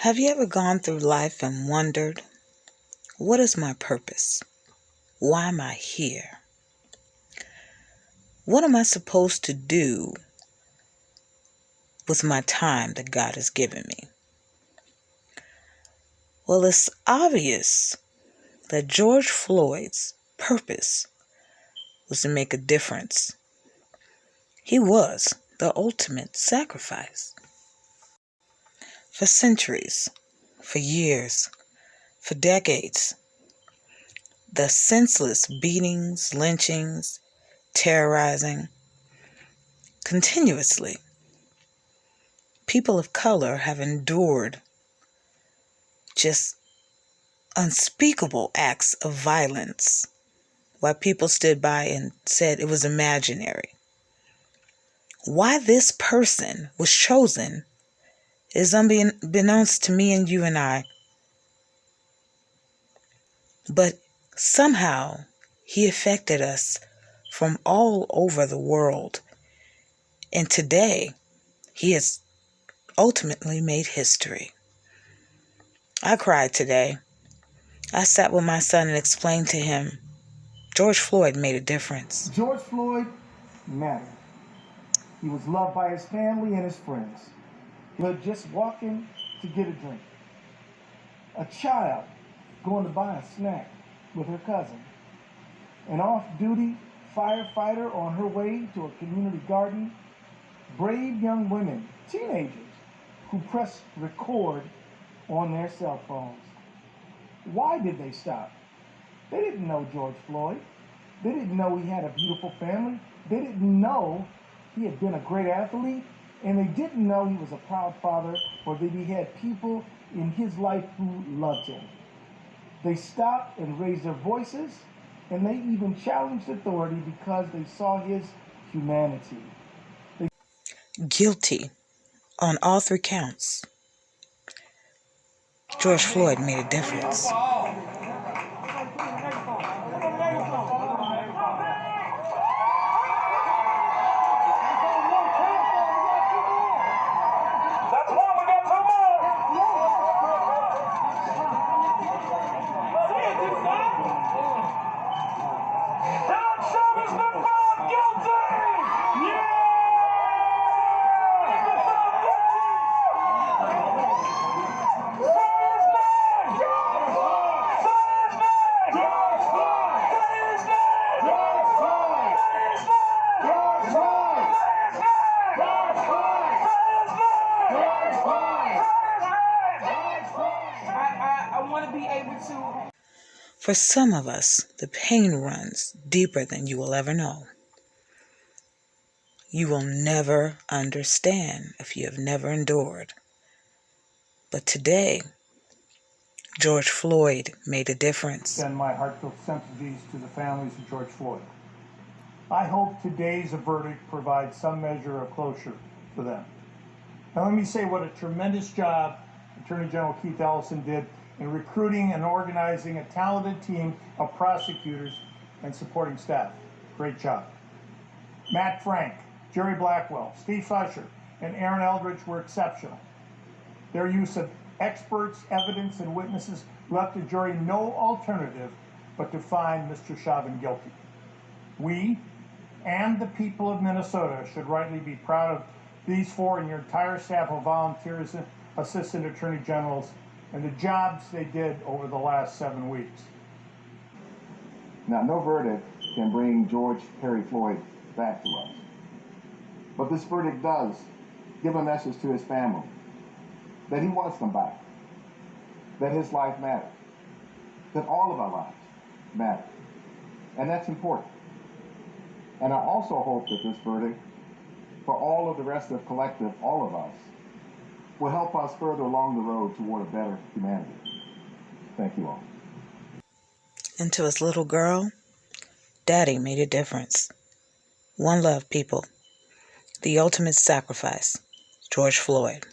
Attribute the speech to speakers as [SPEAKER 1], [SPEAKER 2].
[SPEAKER 1] Have you ever gone through life and wondered, what is my purpose? Why am I here? What am I supposed to do with my time that God has given me? Well, it's obvious that George Floyd's purpose was to make a difference. He was the ultimate sacrifice. For centuries, for years, for decades, the senseless beatings, lynchings, terrorizing, continuously, people of color have endured just unspeakable acts of violence while people stood by and said it was imaginary. Why this person was chosen is unbeknownst to me and you and I. But somehow he affected us from all over the world. And today he has ultimately made history. I cried today. I sat with my son and explained to him, George Floyd made a difference.
[SPEAKER 2] George Floyd mattered. He was loved by his family and his friends. He was just walking to get a drink. A child going to buy a snack with her cousin. An off-duty firefighter on her way to a community garden. Brave young women, teenagers, who pressed record on their cell phones. Why did they stop? They didn't know George Floyd. They didn't know he had a beautiful family. They didn't know he had been a great athlete. And they didn't know he was a proud father or that he had people in his life who loved him. They stopped and raised their voices, and they even challenged authority because they saw his humanity.
[SPEAKER 1] Guilty on all three counts. George Floyd made a difference. For some of us, the pain runs deeper than you will ever know. You will never understand if you have never endured. But today, George Floyd made a difference.
[SPEAKER 2] Send my heartfelt sympathies to the families of George Floyd. I hope today's verdict provides some measure of closure for them. Now let me say what a tremendous job Attorney General Keith Ellison did in recruiting and organizing a talented team of prosecutors and supporting staff. Great job. Matt Frank, Jerry Blackwell, Steve Usher, and Aaron Eldridge were exceptional. Their use of experts, evidence, and witnesses left the jury no alternative but to find Mr. Chauvin guilty. We and the people of Minnesota should rightly be proud of these four and your entire staff of volunteers and assistant attorney generals and the jobs they did over the last 7 weeks.
[SPEAKER 3] Now, no verdict can bring George Harry Floyd back to us. But this verdict does give a message to his family that he wants them back, that his life matters, that all of our lives matter. And that's important. And I also hope that this verdict, for all of the rest of collective, all of us, will help us further along the road toward a better humanity. Thank you all.
[SPEAKER 1] And to his little girl, Daddy made a difference. One love, people. The ultimate sacrifice, George Floyd.